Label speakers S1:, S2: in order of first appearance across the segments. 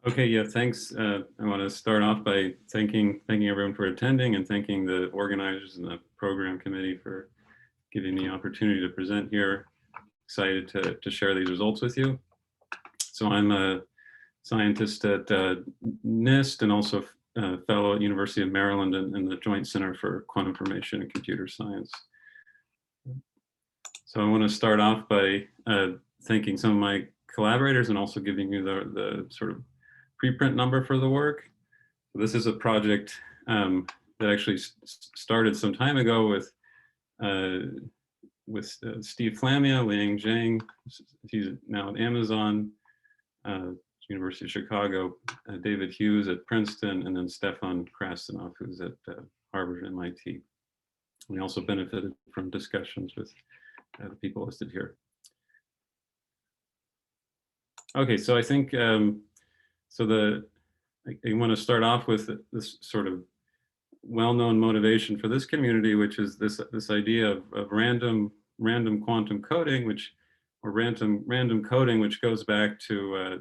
S1: Okay, yeah, thanks. I want to start off by thanking everyone for attending and thanking the organizers and the program committee for giving me the opportunity to present here. Excited to share these results with you. So I'm a scientist at NIST and also a fellow at University of Maryland in the Joint Center for Quantum Information and Computer Science. So I want to start off by thanking some of my collaborators and also giving you the sort of preprint number for the work. This is a project that actually started some time ago with Steve Flammia, Liang, Jiang. He's now at Amazon, University of Chicago, David Huse at Princeton, and then Stefan Krastanov, who's at Harvard and MIT. We also benefited from discussions with the people listed here. Okay, so I think I want to start off with this sort of well-known motivation for this community, which is this idea of random quantum coding, or random coding, which goes back to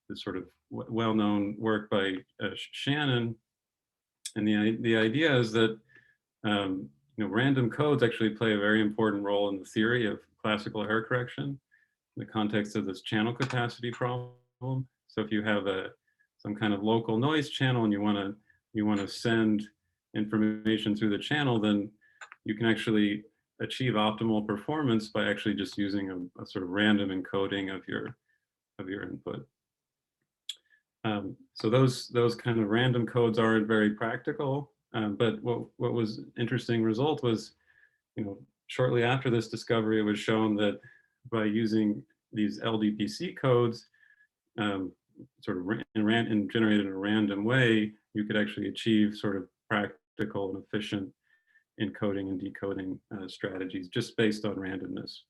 S1: the sort of well-known work by Shannon. And the idea is that random codes actually play a very important role in the theory of classical error correction in the context of this channel capacity problem. So if you have some kind of local noise channel and you want to send information through the channel, then you can actually achieve optimal performance by actually just using a sort of random encoding of your input. So those kind of random codes aren't very practical, but what was interesting result was, shortly after this discovery, it was shown that by using these LDPC codes, sort of generated in a random way, you could actually achieve sort of practical and efficient encoding and decoding strategies just based on randomness.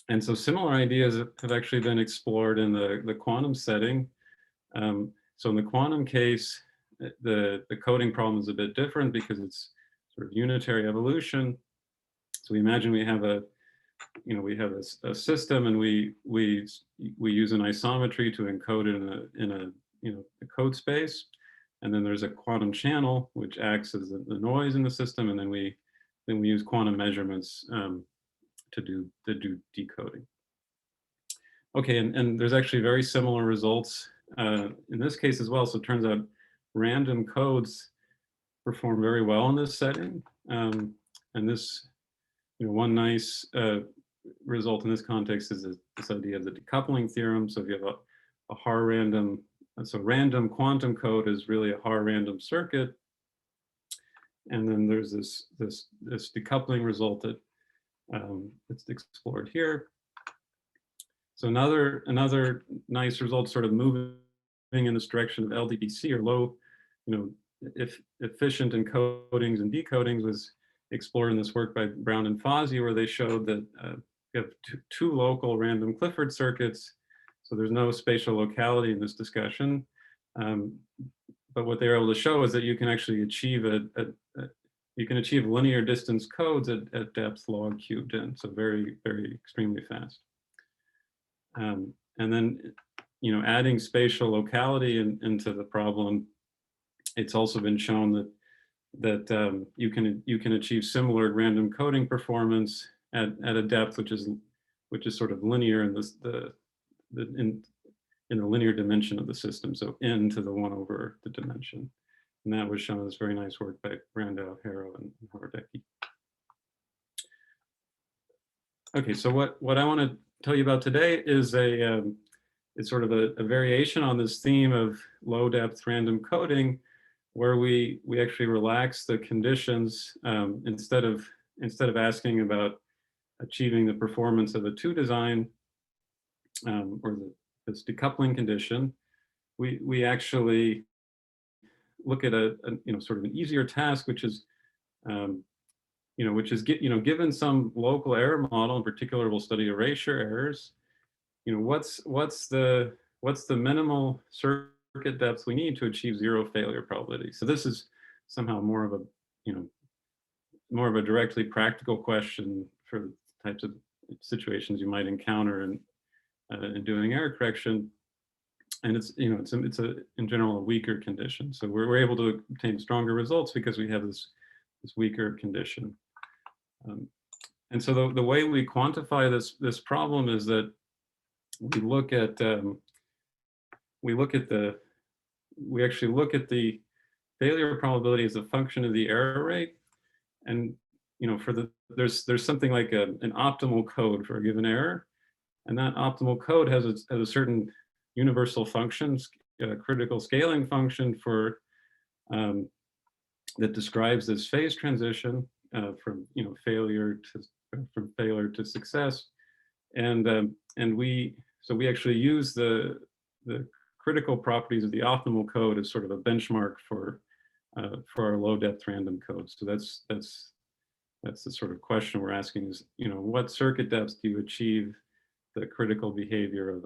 S1: And so similar ideas have actually been explored in the quantum setting. So in the quantum case, the coding problem is a bit different because it's sort of unitary evolution. So we imagine we have a system, and we use an isometry to encode it in a code space, and then there's a quantum channel which acts as the noise in the system, and then we use quantum measurements to do decoding. Okay, and there's actually very similar results in this case as well. So it turns out random codes perform very well in this setting, and this. One nice result in this context is this idea of the decoupling theorem. So if you have a Haar random, so random quantum code is really a Haar random circuit, and then there's this decoupling result that it's explored here. So another nice result, sort of moving in this direction of LDPC, or low, efficient encodings and decodings, was explored in this work by Brown and Fozzi, where they showed that you have two local random Clifford circuits. So there's no spatial locality in this discussion. But what they were able to show is that you can actually achieve linear distance codes at depth log cubed in. So very, very extremely fast. And then, adding spatial locality into the problem, it's also been shown that you can achieve similar random coding performance at a depth which is sort of linear in in the linear dimension of the system, so n to the 1 over the dimension, and that was shown in this very nice work by Brandau, Harrow, and Howard-Ecke. Okay, so what I want to tell you about today is it's sort of a variation on this theme of low depth random coding, where we actually relax the conditions instead of asking about achieving the performance of a 2 design or this decoupling condition. We actually look at a sort of an easier task, which is given some local error model. In particular, we'll study erasure errors. What's the minimal circuit depth we need to achieve 0 failure probability? So this is somehow more of a directly practical question for the types of situations you might encounter in doing error correction. and it's, you know, it's a in general a weaker condition. So we're able to obtain stronger results because we have this weaker condition. And so the way we quantify this problem is that we look at we actually look at the failure probability as a function of the error rate. And, you know, there's something like an optimal code for a given error, and that optimal code has a certain universal function, critical scaling function for that describes this phase transition from, you know, failure to success. And we actually use the critical properties of the optimal code as sort of a benchmark for our low depth random code. So that's the sort of question we're asking is, you know, what circuit depths do you achieve the critical behavior of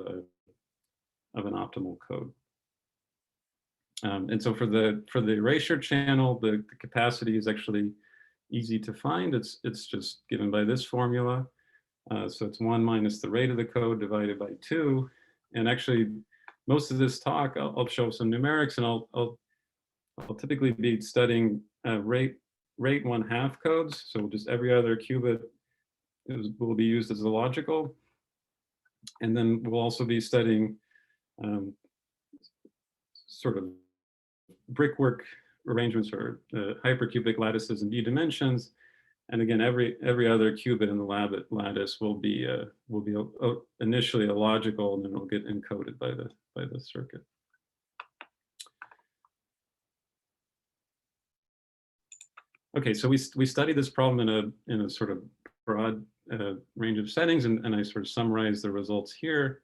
S1: an optimal code? And so for the erasure channel, the capacity is actually easy to find. It's just given by this formula. So it's 1 minus the rate of the code divided by 2. And actually, most of this talk, I'll show some numerics, and I'll typically be studying rate 1/2 codes. So just every other qubit will be used as a logical. And then we'll also be studying sort of brickwork arrangements or hypercubic lattices in d dimensions. And again, every other qubit in the lattice will be initially a logical, and then it'll get encoded by the circuit. Okay, so we study this problem in a sort of broad range of settings, and I sort of summarize the results here.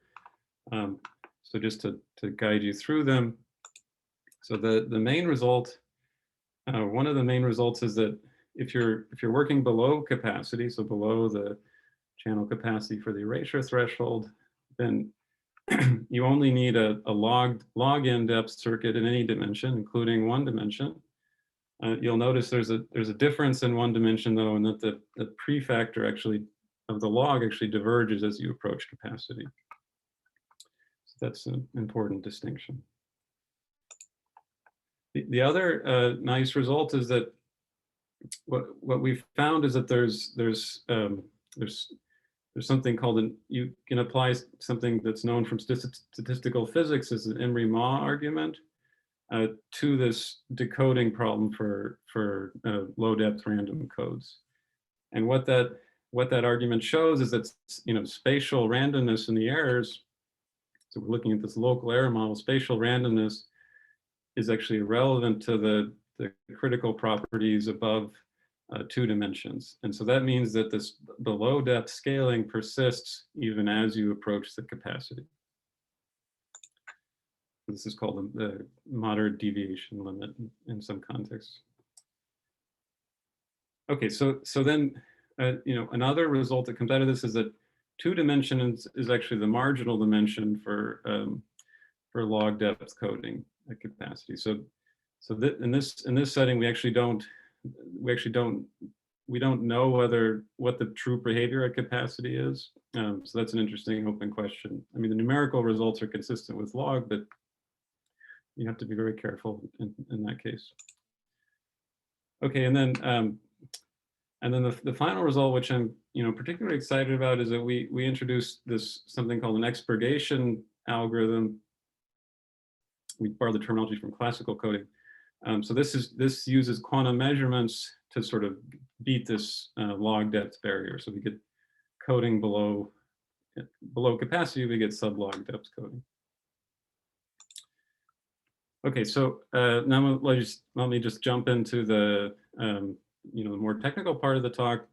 S1: So just to guide you through them. So the main result, one of the main results is that if you're working below capacity, so below the channel capacity for the erasure threshold, then you only need a logN depth circuit in any dimension, including 1 dimension. You'll notice there's a difference in 1 dimension though, and that the prefactor actually of the log actually diverges as you approach capacity. So that's an important distinction. The other nice result is that what we've found is that there's something called you can apply something that's known from statistical physics as an Embryomom argument to this decoding problem for low depth random codes. And what that argument shows is that, you know, spatial randomness in the errors. So we're looking at this local error model. Spatial randomness is actually relevant to the critical properties above 2 dimensions. And so that means that the low depth scaling persists even as you approach the capacity. This is called the moderate deviation limit in some contexts. Okay, so then, you know, another result that comes out of this is that 2 dimensions is actually the marginal dimension for log depth coding at capacity. So in this setting, we don't know what the true behavior at capacity is. So that's an interesting open question. I mean, the numerical results are consistent with log, but you have to be very careful in that case. Okay, and then the final result, which I'm, you know, particularly excited about, is that we introduced something called an expurgation algorithm. We borrowed the terminology from classical coding. So this uses quantum measurements to sort of beat this log depth barrier. So we get coding below capacity, we get sub-log depth coding. Okay, so now let me just jump into the you know, the more technical part of the talk.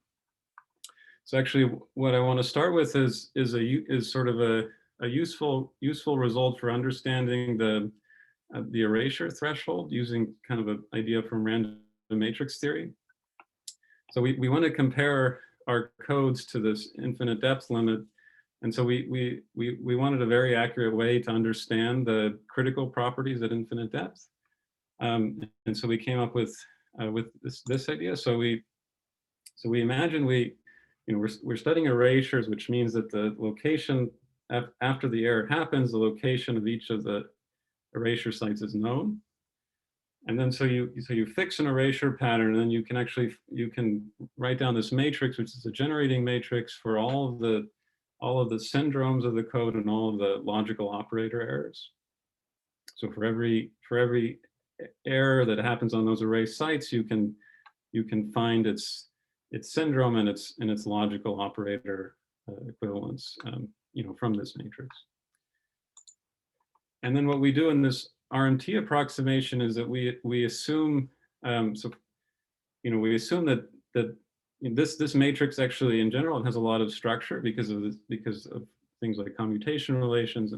S1: So actually, what I want to start with is sort of a useful result for understanding the erasure threshold using kind of an idea from random matrix theory. So we want to compare our codes to this infinite depth limit. And so we wanted a very accurate way to understand the critical properties at infinite depth. And so we came up with this idea. So we imagine we're studying erasures, which means that the location after the error happens, the location of each of the erasure sites is known. And then so you fix an erasure pattern, and then you can write down this matrix, which is a generating matrix for all of the syndromes of the code and all of the logical operator errors. So for every error that happens on those erase sites, you can find its syndrome and its logical operator equivalence, from this matrix. And then what we do in this RMT approximation is that we assume we assume that this matrix actually in general has a lot of structure because of things like commutation relations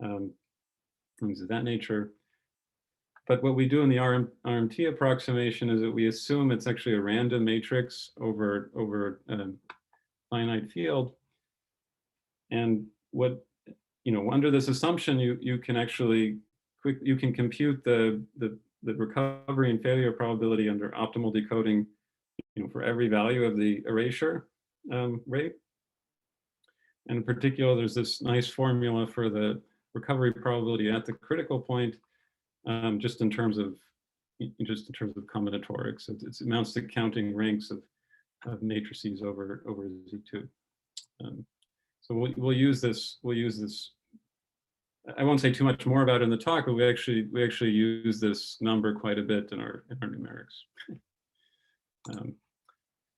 S1: and things of that nature. But what we do in the RMT approximation is that we assume it's actually a random matrix over finite field. And under this assumption, you can actually compute the recovery and failure probability under optimal decoding, for every value of the erasure rate. And in particular, there's this nice formula for the recovery probability at the critical point, just in terms of combinatorics. It amounts to counting ranks of matrices over Z2. So we'll use this. I won't say too much more about it in the talk, but we actually use this number quite a bit in our numerics.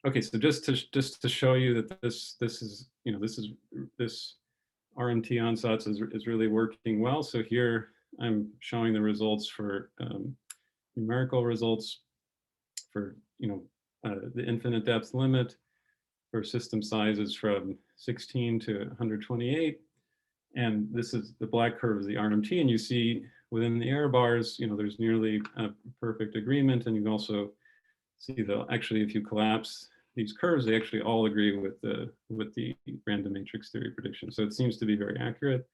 S1: Okay, so just to show you that this RMT ansatz is really working well. So here I'm showing the results for numerical results for the infinite depth limit for system sizes from 16 to 128. And this is the black curve is the RMT, and you see within the error bars, there's nearly a perfect agreement. And you also see actually, if you collapse these curves, they actually all agree with the random matrix theory prediction. So it seems to be very accurate.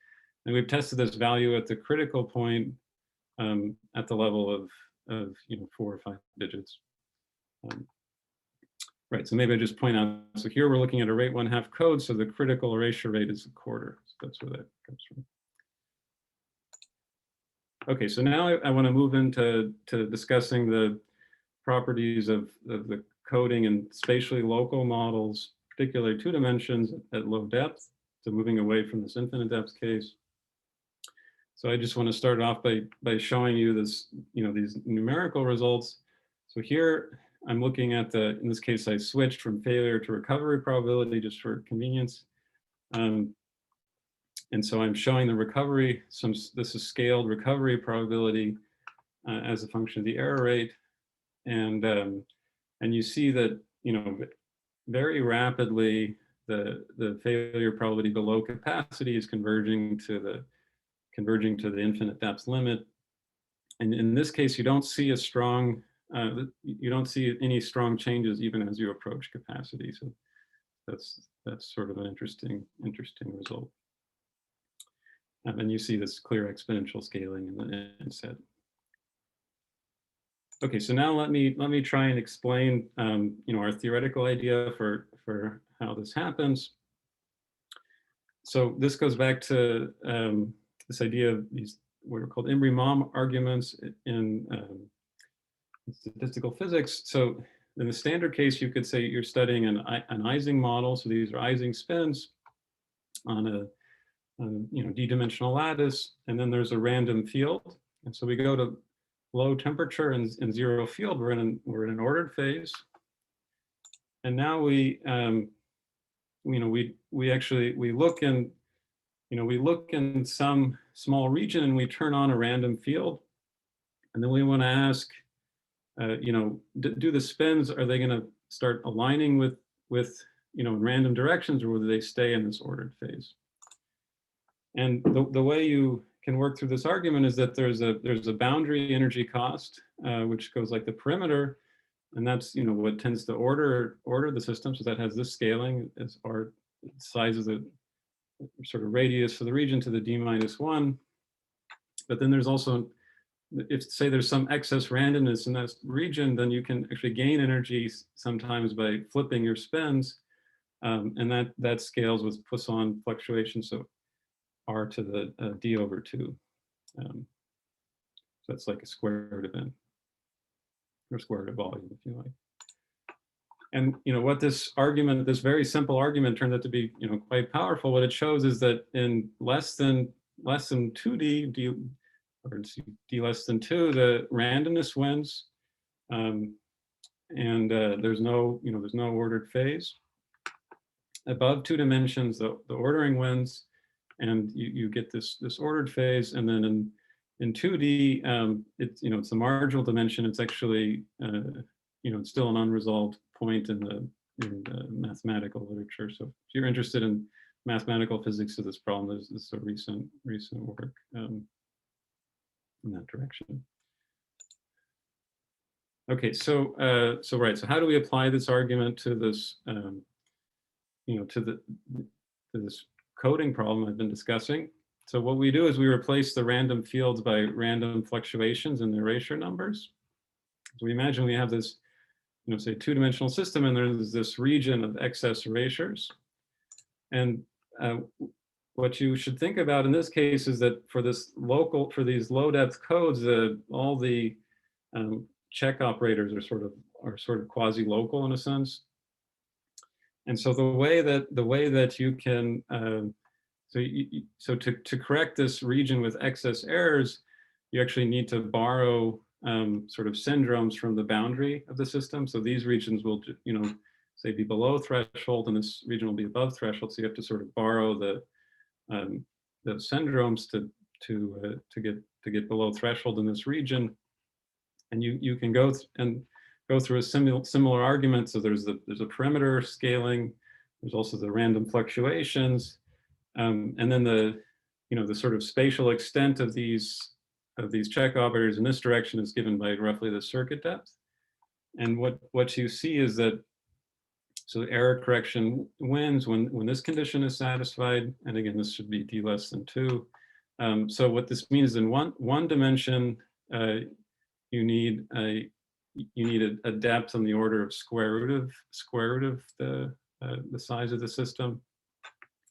S1: And we've tested this value at the critical point at the level of 4 or 5 digits. Right, so maybe I just point out, so here we're looking at a rate 1/2 code, so the critical erasure rate is 1/4. So that's where that comes from. Okay, so now I want to move into discussing the properties of the coding and spatially local models, particularly 2 dimensions at low depth, so moving away from this infinite depth case. So I just want to start off by showing you this, these numerical results. So here I'm looking at in this case, I switched from failure to recovery probability just for convenience. And so I'm showing the recovery, this is scaled recovery probability as a function of the error rate. And you see that, very rapidly, the failure probability below capacity is converging to the infinite depth limit. And in this case, you don't see any strong changes even as you approach capacity. So that's sort of an interesting result. And you see this clear exponential scaling in the set. Okay, so now let me try and explain our theoretical idea for how this happens. So this goes back to this idea of these what are called Embryomom arguments in statistical physics. So in the standard case, you could say you're studying an Ising model. So these are Ising spins on a d-dimensional lattice, and then there's a random field. And so we go to low temperature and zero field. We're in an ordered phase, and now we look in some small region and we turn on a random field, and then we want to ask, do the spins, are they going to start aligning with in random directions, or will they stay in this ordered phase? And the way you can work through this argument is that there's a boundary energy cost, which goes like the perimeter, and that's what tends to order the system. So that has this scaling as our size of the sort of radius for the region to the d-1. But then there's also, if say there's some excess randomness in that region, then you can actually gain energy sometimes by flipping your spins, and that scales with Poisson fluctuation. So r to the d over 2. So that's like a square root of n, or square root of volume, if you like. And what this argument, this very simple argument, turned out to be quite powerful. What it shows is that in less than 2D, d less than 2, the randomness wins, and there's no ordered phase. Above 2 dimensions, the ordering wins, and you get this ordered phase. And then in 2D, it's a marginal dimension. It's actually it's still an unresolved point in the mathematical literature. So if you're interested in mathematical physics of this problem, there's a recent work in that direction. Okay, so right. So how do we apply this argument to this to this coding problem I've been discussing? So what we do is we replace the random fields by random fluctuations in the erasure numbers. So we imagine we have this, say 2-dimensional system, and there's this region of excess erasures. And what you should think about in this case is that for these low depth codes, all the check operators are sort of quasi-local in a sense. And so the way that you can so to correct this region with excess errors, you actually need to borrow sort of syndromes from the boundary of the system. So these regions will, say be below threshold, and this region will be above threshold. So you have to sort of borrow the syndromes to get below threshold in this region. And you can go through a similar argument. So there's a perimeter scaling. There's also the random fluctuations, and then the sort of spatial extent of these check operators in this direction is given by roughly the circuit depth. And what you see is that error correction wins when this condition is satisfied. And again, this should be d less than 2. So what this means in one dimension, you need a depth on the order of square root of the size of the system.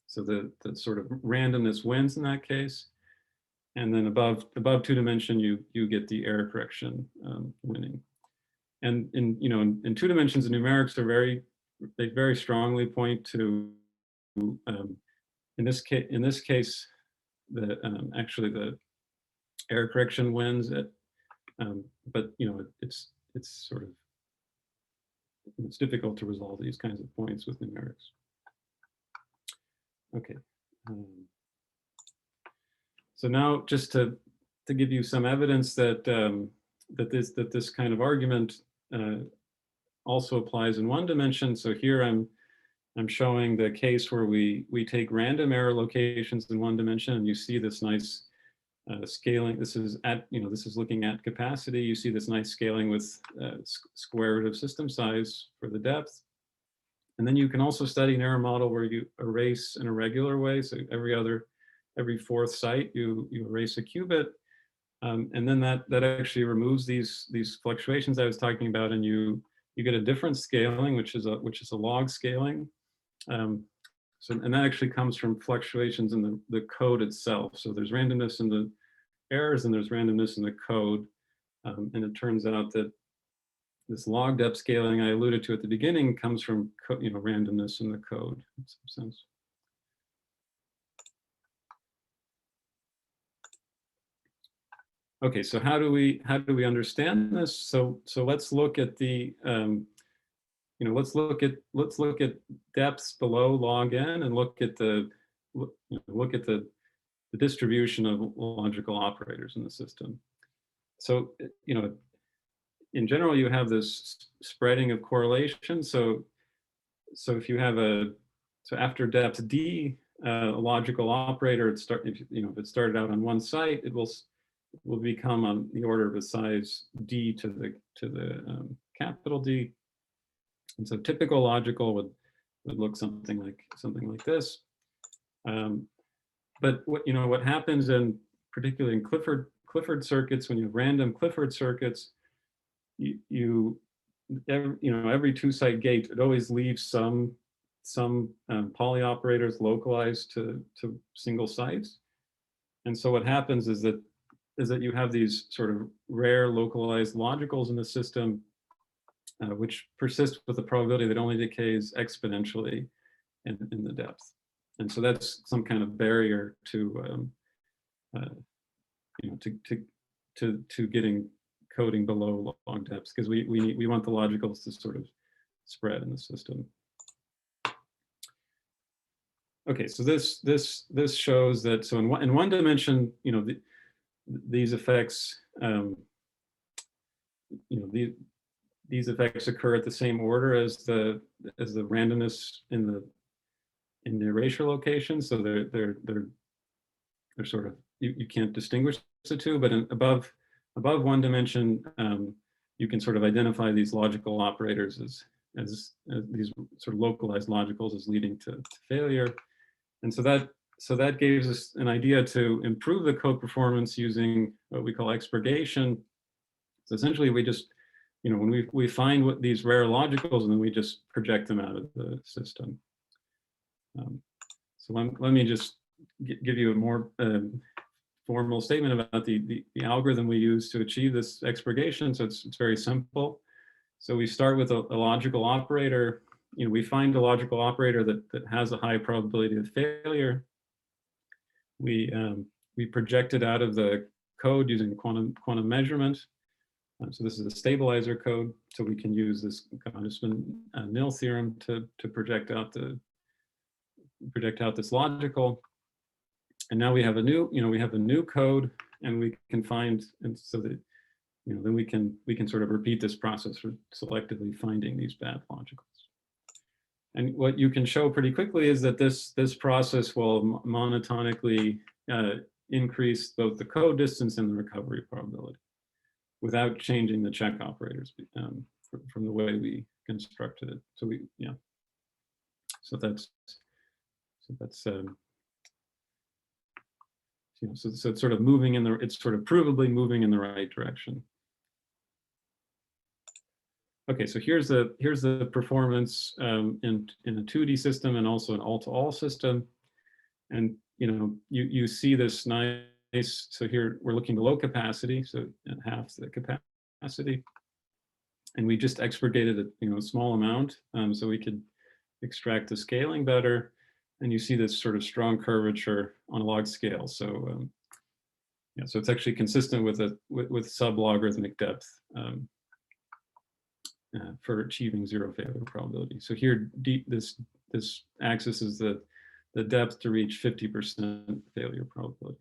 S1: So the sort of randomness wins in that case. And then above 2 dimension, you get the error correction winning. And in 2 dimensions, the numerics are very strongly point to in this case actually the error correction wins it. But it's difficult to resolve these kinds of points with numerics. Okay. So now, just to give you some evidence that this kind of argument also applies in 1 dimension. So here I'm showing the case where we take random error locations in 1 dimension, and you see this nice scaling. This is looking at capacity. You see this nice scaling with square root of system size for the depth. And then you can also study an error model where you erase in a regular way. So every 4th site, you erase a qubit. And then that actually removes these fluctuations I was talking about, and you get a different scaling, which is a log scaling. And that actually comes from fluctuations in the code itself. So there's randomness in the errors, and there's randomness in the code. And it turns out that this log depth scaling I alluded to at the beginning comes from randomness in the code in some sense. Okay, so how do we understand this? So let's look at the let's look at depths below log n, and look at the distribution of logical operators in the system. So in general, you have this spreading of correlation. So if you have after depth d, a logical operator, if it started out on one site, it will become on the order of a size d to the capital D. And so typical logical would look something like this. But what happens particularly in Clifford circuits, when you have random Clifford circuits, every 2-site gate, it always leaves some poly operators localized to single sites. And so what happens is that you have these sort of rare localized logicals in the system, which persist with the probability that only decays exponentially in the depth. And so that's some kind of barrier to to getting coding below log depths, because we want the logicals to sort of spread in the system. Okay, so this shows that, so in one dimension, these effects, these effects occur at the same order as the randomness in the erasure location. So they're sort of, you can't distinguish the two, but above one dimension, you can sort of identify these logical operators as these sort of localized logicals as leading to failure. And so that gives us an idea to improve the code performance using what we call expurgation. So essentially, we just, when we find what these rare logicals, and then we just project them out of the system. So let me just give you a more formal statement about the algorithm we use to achieve this expurgation. So it's very simple. So we start with a logical operator. We find a logical operator that has a high probability of failure. We project it out of the code using quantum measurement. So this is a stabilizer code. So we can use this Gottesman-Nil theorem to project out this logical. And now we have a new code, and we can find, and so that then we can sort of repeat this process for selectively finding these bad logicals. And what you can show pretty quickly is that this process will monotonically increase both the code distance and the recovery probability without changing the check operators from the way we constructed it. So so it's sort of moving it's sort of provably moving in the right direction. Okay, so here's the performance in a 2D system and also an all-to-all system. And you see this nice, so here we're looking below capacity, so at half the capacity. And we just expurgated a small amount, so we could extract the scaling better. And you see this sort of strong curvature on a log scale. So so it's actually consistent with sub-logarithmic depth for achieving zero failure probability. So here, this axis is the depth to reach 50% failure probability.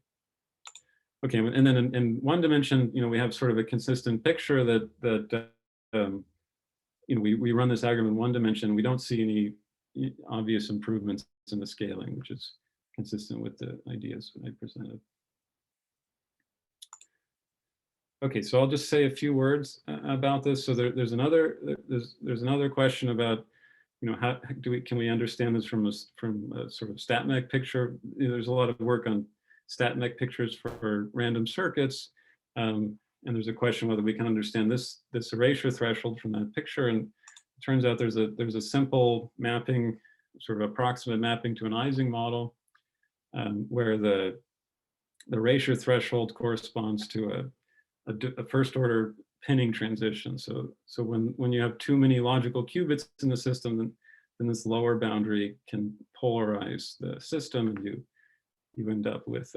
S1: Okay, and then in one dimension, we have sort of a consistent picture that we run this algorithm in one dimension. We don't see any obvious improvements in the scaling, which is consistent with the ideas I presented. Okay, so I'll just say a few words about this. So there's another question about, how can we understand this from a sort of StatMech picture? There's a lot of work on StatMech pictures for random circuits, and there's a question whether we can understand this erasure threshold from that picture. And it turns out there's a simple mapping, sort of approximate mapping to an Ising model, where the erasure threshold corresponds to a first order pinning transition. So when you have too many logical qubits in the system, then this lower boundary can polarize the system, and you end up with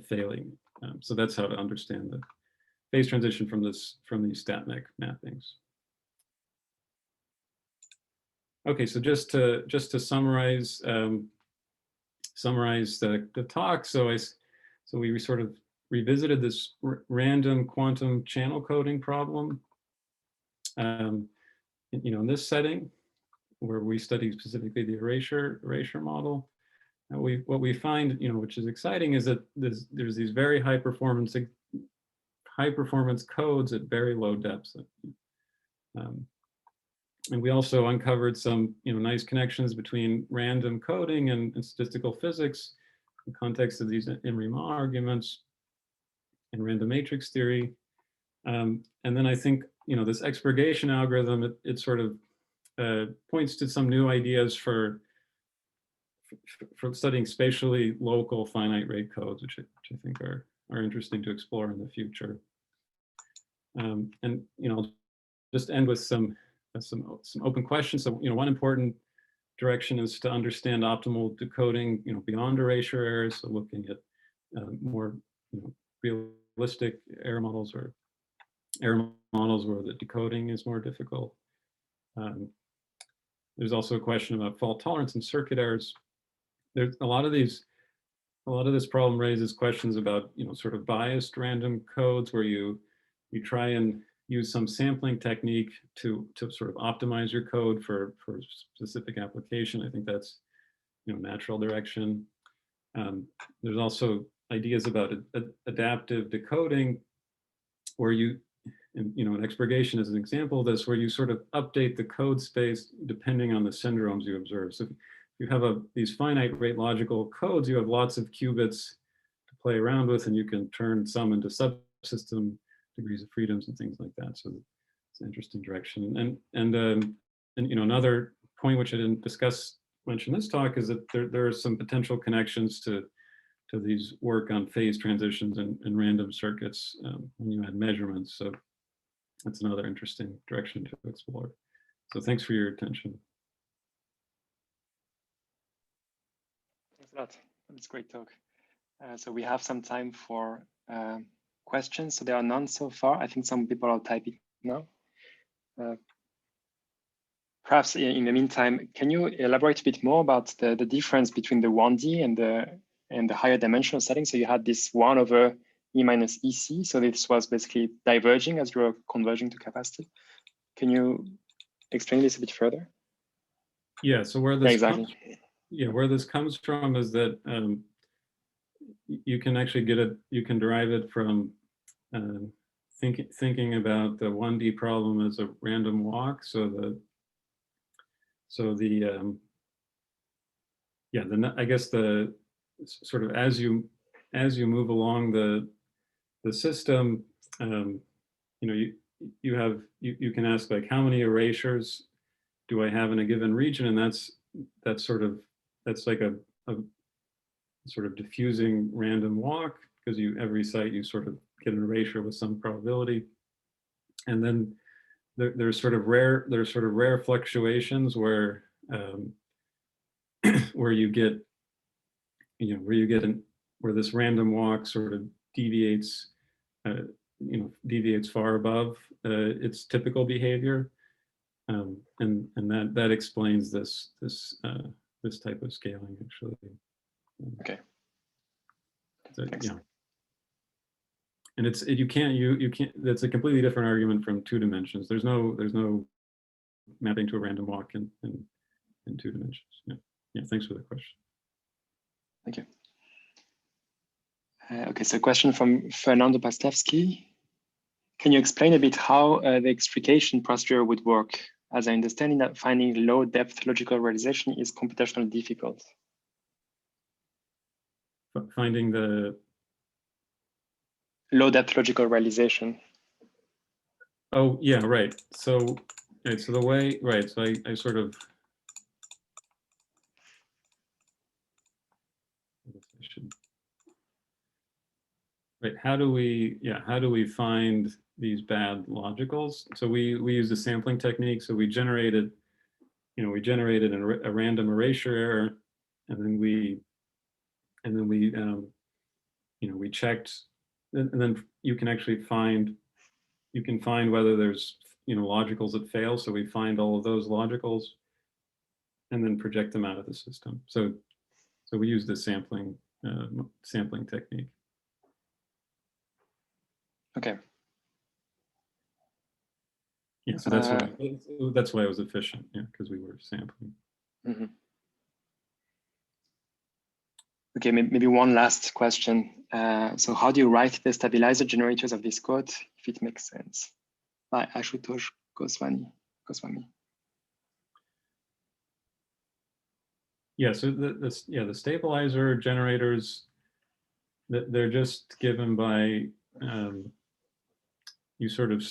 S1: failing. So that's how to understand the phase transition from these StatMech mappings. Okay, so just to summarize the talk. So we sort of revisited this random quantum channel coding problem. In this setting, where we study specifically the erasure model, and what we find, which is exciting, is that there's these very high performance codes at very low depths. And we also uncovered some nice connections between random coding and statistical physics in context of these Embryomom arguments and random matrix theory. And then I think this expurgation algorithm, it sort of points to some new ideas for from studying spatially local finite rate codes, which I think are interesting to explore in the future. And I'll just end with some open questions. So one important direction is to understand optimal decoding beyond erasure errors. So looking at more realistic error models or error models where the decoding is more difficult. There's also a question about fault tolerance and circuit errors. There's a lot of this problem raises questions about sort of biased random codes where you try and use some sampling technique to sort of optimize your code for specific application. I think that's natural direction. There's also ideas about adaptive decoding, where an expurgation is an example of this, where you sort of update the code space depending on the syndromes you observe. So if you have these finite rate logical codes, you have lots of qubits to play around with, and you can turn some into subsystem degrees of freedoms and things like that. So it's an interesting direction. And another point which I didn't mention this talk is that there are some potential connections to these work on phase transitions and random circuits when you add measurements. So that's another interesting direction to explore. So thanks for your attention.
S2: Thanks a lot. That's a great talk. So we have some time for questions. So there are none so far. I think some people are typing now. Perhaps in the meantime, can you elaborate a bit more about the difference between the 1D and the higher dimensional setting? So you had this 1 over E minus EC. So this was basically diverging as you were converging to capacitive. Can you explain this a bit further?
S1: Yeah, so where this comes from is that you can actually you can derive it from thinking about the 1D problem as a random walk. I guess the sort of as you move along the system, you can ask, like, how many erasures do I have in a given region, and that's like a sort of diffusing random walk, because every site you sort of get an erasure with some probability, and then there's sort of rare fluctuations where where this random walk sort of deviates far above its typical behavior, and that explains this type of scaling, actually.
S2: Okay.
S1: So, and you can't. That's a completely different argument from 2 dimensions. There's no mapping to a random walk in 2 dimensions. Yeah. Thanks for the question.
S2: Thank you. Okay, so a question from Fernando Pastewski. Can you explain a bit how the expurgation procedure would work? As I understand that finding low depth logical realization is computationally difficult.
S1: Finding the
S2: low depth logical realization.
S1: Oh yeah, right. So the way, right. So I sort of. Right. How do we find these bad logicals? So we use the sampling technique. So we generated a random erasure error, and then we checked, and then you can actually find whether there's logicals that fail. So we find all of those logicals, and then project them out of the system. So we use the sampling technique.
S2: Okay.
S1: Yeah, so that's why it was efficient. Yeah, because we were sampling.
S2: Mm-hmm. Okay, maybe one last question. So how do you write the stabilizer generators of this code, if it makes sense? By Ashutosh Goswami.
S1: Yeah, so the stabilizer generators, they're just given by you sort of,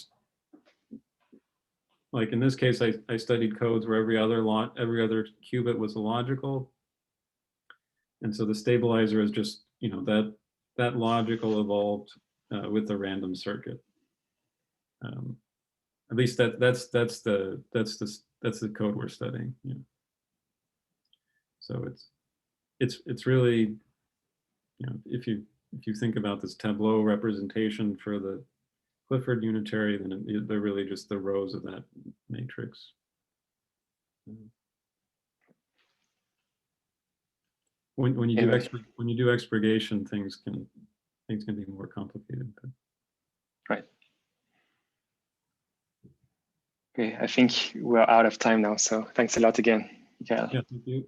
S1: like in this case, I studied codes where every other qubit was illogical. And so the stabilizer is just, you know, that logical evolved with the random circuit. At least that's the code we're studying. Yeah. So it's really, you know, if you think about this tableau representation for the Clifford unitary, then they're really just the rows of that matrix. When you do expurgation, things can be more complicated. But.
S2: Right. Okay, I think we're out of time now. So thanks a lot again, Mikhail.
S1: Yeah, thank you.